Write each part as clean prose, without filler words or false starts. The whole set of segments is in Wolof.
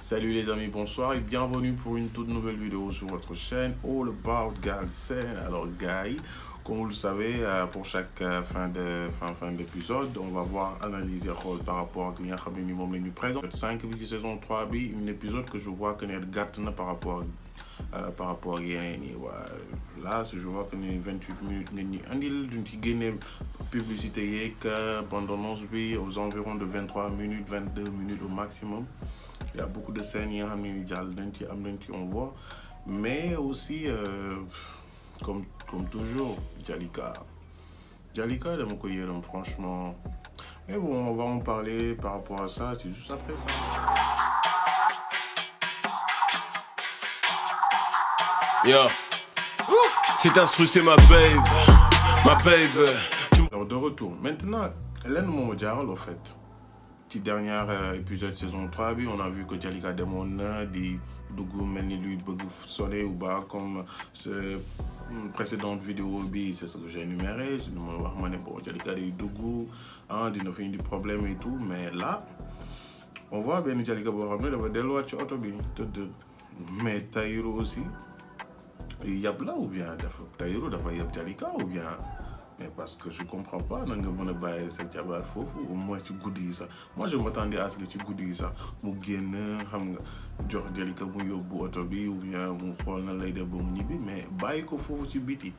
Salut les amis, bonsoir et bienvenue pour une toute nouvelle vidéo sur votre chaîne All About Galsen. Alors Guy, comme vous le savez, pour chaque fin d'épisode, on va voir analyser rôle par rapport à Client Khabini Mom nous présente 5 saison 3 bi, un épisode que je vois que n'est gâté par rapport à yeneen là je vois que ni 28 minutes nit ñi andil duñ ci génne publicité yeeg bande-annonce bi aux environs de 23 minutes 22 minutes au maximum. Il y a beaucoup de scènes yi nga xam ne jàll nañ ci am nañ ci on voit, mais aussi comme toujours Jalika dama ko yërëm franchement, mais bon on va en parler par rapport à ça, c'est juste après ça. Yo, c'est instru, c'est ma babe. Alors de retour, maintenant, l'un moo jaaxal au fait. Ci dernier épisode saison 3 bi, on a vu que Jalika demoon na di dugg mel ni luy bëgg sonné ou pas comme ce précédente vidéo bi, c'est ce que j'ai énuméré. Je me wax ma ne bon Jalika day dugg dina fi indi problème et tout, mais là on voit benn Jalika boo xam ne dafa delluwaat ci oto bi tëdd, mais Tahirou aussi yab la ou bien Tahirou dafa yab Jalika ou bien, mais parce que je comprends pas nan nga mën a bàyyi sa jabar foofu au moins ci guddi yi sax. Moi je m'attendais à ce que ci guddi yi sax mu génn xam nga jox Jalika mu yóbbu oto bi ou bien mu xool na lay def ba mu ñibbi, mais bàyyi ko foofu ci biti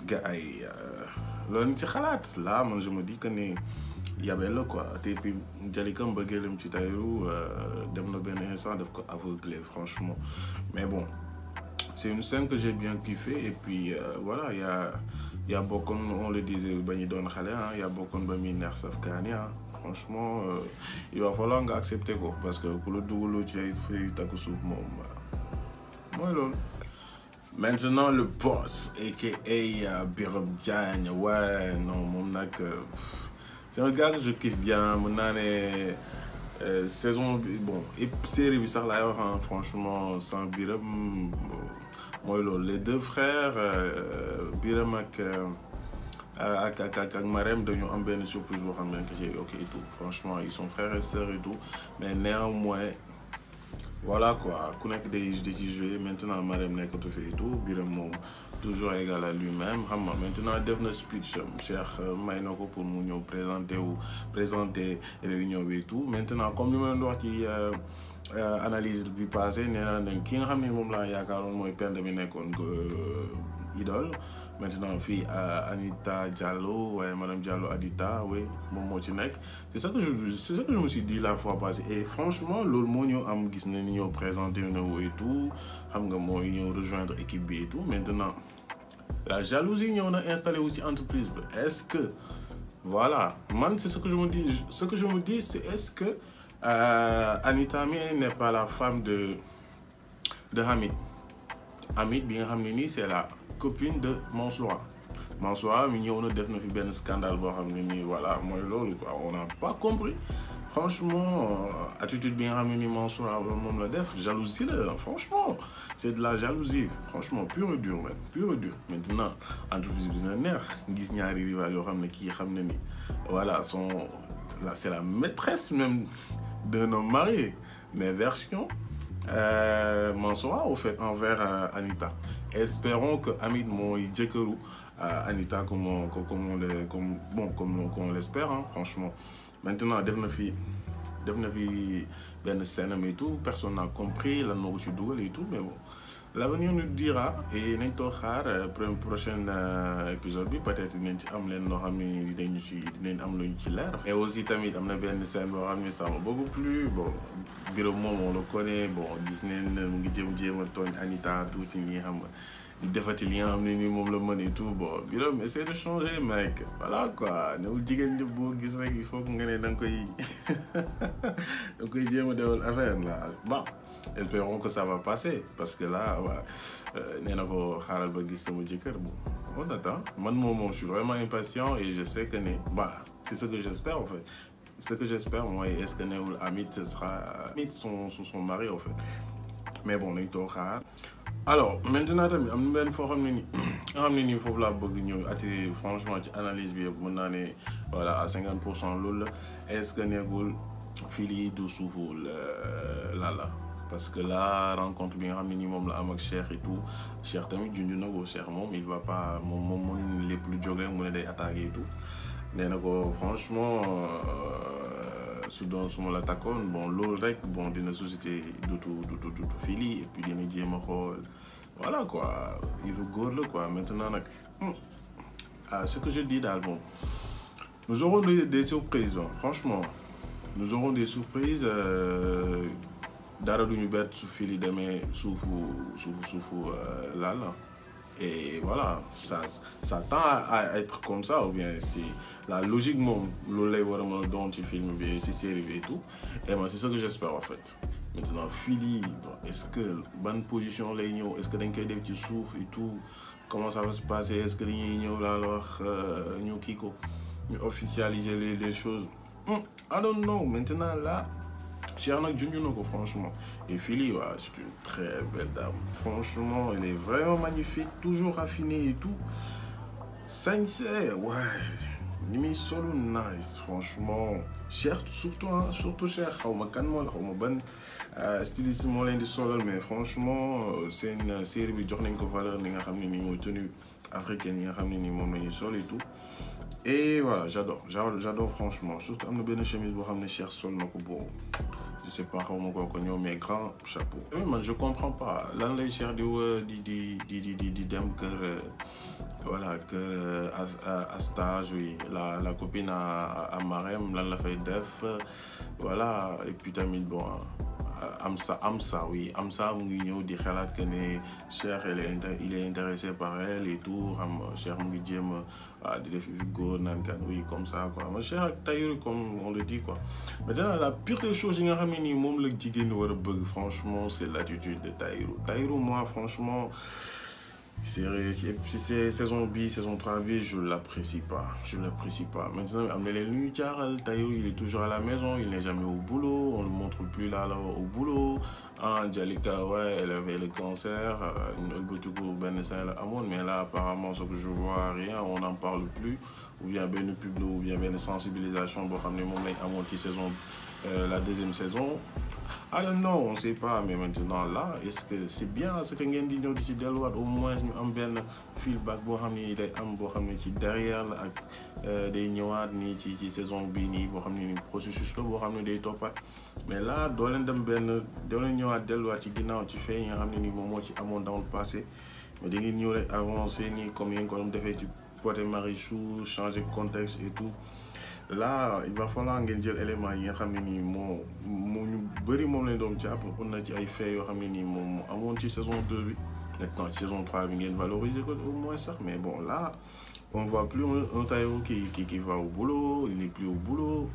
gars yi loolu ci xalaat là man je me dis que ne yabel la quoi, te puis Jalika mbëggeelam ci Tahirou dem na benn instant daf ko aveuglé franchement, mais bon c'est une scène que j'ai bien kiffé. Et puis voilà, il y a beaucoup, on le disait bañi doon xale il y a beaucoup ba mi neex saf kaani franchement il va falloir nga accepter ko, parce que ku la dugaloo ci ay fay takku suuf moom mooy loolu. Maintenant le boss aka Birame Diagne, ouais non moom nag c'est un gars que je kiffe bien. Mën naa ne saison bi bon et série bi sax laay wax franchement sans Birame mooy loolu. Les deux frères Birame ak Marème dañu am benn surprise boo xam ne que j'ai ok et tout, franchement ils sont frères et sœurs et tout, mais néanmoins voilà quoi, ku nekk day ci jouer. Maintenant Marème nekkatu fi et tout, Birame moom toujours égal à lui-même xam nga. Maintenant def na speech Cheikh may na ko pour mu ñëw présenter réunion bi et tout. Maintenant comme li ma leen wax ci analyse bi passé, nee naa ne ki nga xam ne moom laa yaakaaroon mooy Penda mi nekkoon idole. Maintenant fii Anita Diallo, ouais madame Diallo Anita, oui moom moo ci nekk. C'est ça que je me suis dit la fois passée, et franchement loolu moo ñëw am gis na ni ñëw présenter na et tout xam nga mooy ñëw rejoindre équipe bi et tout. Maintenant la jalousie ñëw na installé wu ci entreprise bi. Est-ce que voilà, man c'est ce que je me dis, c'est est-ce que Anita mi n'est pas la femme de Hamid bi nga xam ne nii c'est la copine de Mansoura mi ñëw na def na fi benn scandale boo xam ne nii voilà mooy loolu quoi. On n'a pas compris franchement attitude bi nga xam ne nii Mansoura moom la def, jalousie la franchement, c'est de la jalousie franchement pure et dure même, pure et dure. Maintenant entreprise bi dina neex gis ñaari rival yoo xam ne kii xam ne ni voilà là c'est la maîtresse même d'un homme marié, mais version Mansoura au fait envers Anita. Espérons que Hamid mooy jëkkëru Anita comme on l'espère franchement. Maintenant def na fi benn scène et tout, personne n'a compris lan moo ko ci dugal et tout, mais bon l'avenir nous dira. Et nañ toog xaar prochain épisode bi, peut-être dinañ ci am leen loo xam ne dinañ am lu ñu ci leer. Et aussi tamit am na benn scène boo xam ne ça m'a beaucoup plu. Bon Birame moom on le connaît, bon gis nañ ne mu ngi jéem a tooñ Anita tuuti ñi xam nga di defati li nga xam ne ni moom la mën et tout. Bon Birame essaie de changer mec, voilà quoi. Newul jigéen ñi boo gis rek il faut que nga ne da nga koy jéem a defal affaire là. Bon espérons que ça va passer, parce que là nee na ko xaaral ba gis sama jëkkër. Bon on attend. Man moom je suis vraiment impatient et je sais que ne c'est ce que j'espère en fait. Ce que j'espère moi, est-ce que newul Hamid ce sera son mari en fait. Mais bon nañ toog xaar. Alors maintenant tamit am na benn foo xam ne nii foofu laa bëgg ñëw attirer franchement ci analyse bi yëpp mën naa ne voilà à 50% loolu la. Est-ce que nekkul Fili du suufu Lala parce que la rencontre bi nga xam ne nii moom la am ak Cheikh et tout Cheikh tamit junj na ko Cheikh moom il va pas moom lépp lu jóg rek mu ne day attaqué et tout nee na ko franchement su ma la takkoon bon loolu rek bon dina susciter du Fili et puis dina jéem a xool voilà quoi il faut góor la quoi maintenant nag ce que je dis daal bon nous aurons des surprises bon franchement. Nous aurons des surprises dara duñu bett su Fili demee suufu Lala et voilà ça tend à être comme ça ou bien c'est la logique moom loolu lay war a mën a doon ci film bi ci série bi et tout et moi c'est ce que j'espère en fait maintenant Fili est-ce que ban position lay ñëw est-ce que dañ koy def ci suuf et tout comment ça va se passer est-ce que dañuy ñëw laa la wax ñu kii ko ñu officialiser les choses. I don't know maintenant là Cheikh nag junj na ko franchement et Fili waaw c'est une très belle dame franchement elle est vraiment magnifique toujours raffinée et tout sincère ouais ni muy solu nice franchement Cheikh surtout Cheikh xaw ma kan moo la xaw ma ban styliste moo leen di solal mais franchement seen série bi jox nañ ko valeur ni nga xam ne nii mooy tenue africaine yi nga xam ne nii moom la ñuy sol et tout. Et voilà j'adore franchement surtout am na benn chemise boo xam ne Cheikh sol na ko boobu je sais pas xaw ma ko ñëw mais grand chapeau. man je comprends pas lan lay Cheikh di dem kër voilà kër à stage oui la copine à Marème lan la fay def voilà et puis tamit bon. Amsa mu ngi ñëw di xalaat que ne Cheikh il est intéressé par elle et tout xam Cheikh mu ngi jéem a di def góor naan kan oui comme ça quoi mais Cheikh ak Tahirou comme on le dit quoi maintenant la pire des choses yi nga xam ne nii moom la jigéen ñi war a bëgg franchement c'est l'attitude de Tahirou moi franchement si c'est saison 3 bi je l'apprécie pas maintenant am na leen lu ñu jaaxal Tahirou il est toujours à la maison il n'est jamais au boulot on le montre plus là au boulot Jalika ouais elle avait le cancer ëlbatiku benn sein la amoon mais là apparemment ce que je vois rien on n'en parle plus ou bien benn pub ou bien benn sensibilisation boo xam ne moom lañ amoon ci saison la deuxième saison I don't know on sait pas mais maintenant là est-ce que c'est bien ce que ngeen di ñëw di ci delluwaat au moins ñu am benn feedback boo xam ne day am boo xam ne ci derrière la ak day ñëwaat nii ci saison bii nii boo xam ne ni processus la boo xam ne day toppaat mais là doo leen ñëwaat delluwaat ci ginnaaw ci fee yi nga xam ne ni moom moo ci amoon dans le passé mais da ngeen ñëw rek avancer nii comme yéen ko doon defee ci Pod et Marichou changer contexte et tout. Là il va falloir ngeen jël élément yi nga xam ne nii moo ñu bëri moom lañ doon jàpp on na ci ay faits yoo xam ne nii moom moo amoon ci saison 2 bi maintenant ci saison 3 bi ngeen valoriser ko au moins sax mais bon là on voit plus un Tahirou qui va au boulot il n'est plus au boulot.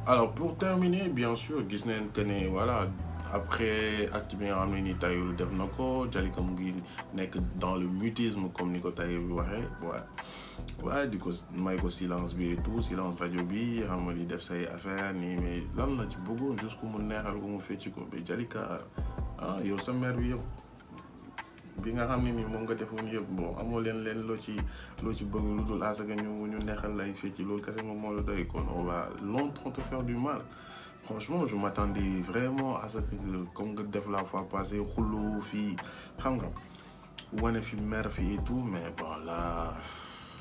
Alors pour terminer bien sûr gis nañ que ne voilà après acte bi nga xam ne nii Tahirou def na ko Jalika mu ngi nekk dans le mutisme comme ni ko Tahirou bi waxee waaye di ko may ko silence bi et tout silence rajo bi xam nga li def say affaire nii mais lan la ci bëggoon juste ku mu neexal ko mu fecc ko mais Jalika yow sa mère bi yëpp bi nga xam ne nii moom nga defoon yëpp bon amoo leen loo ci bëgg lu dul asaka ñu neexal lay fecc loolu kese moom moo la doy kon on va longtemps te faire du mal. Franchement je m'attendais vraiment à ce que comme nga def la fois passée xuloo fii xam nga wane fi mer fi et tout mais bon là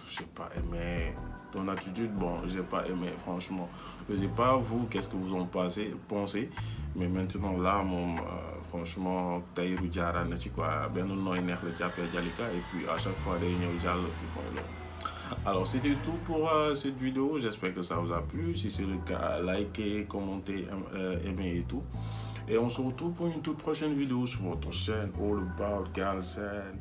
j'ai pas aimé ton attitude bon j'ai pas aimé franchement je sais pas vous qu'est-ce que vous en pensez mais maintenant là moom franchement Tahirou jaaraan na ci quoi benn nooy neex la jàppee Jalika et puis à chaque fois day ñëw jàll puis mooy loolu. Alors c'était tout pour cette vidéo j'espère que ça vous a plu si c'est le cas likez commentez aimez et tout et on se retrouve pour une toute prochaine vidéo sur votre chaîne All About Galsen.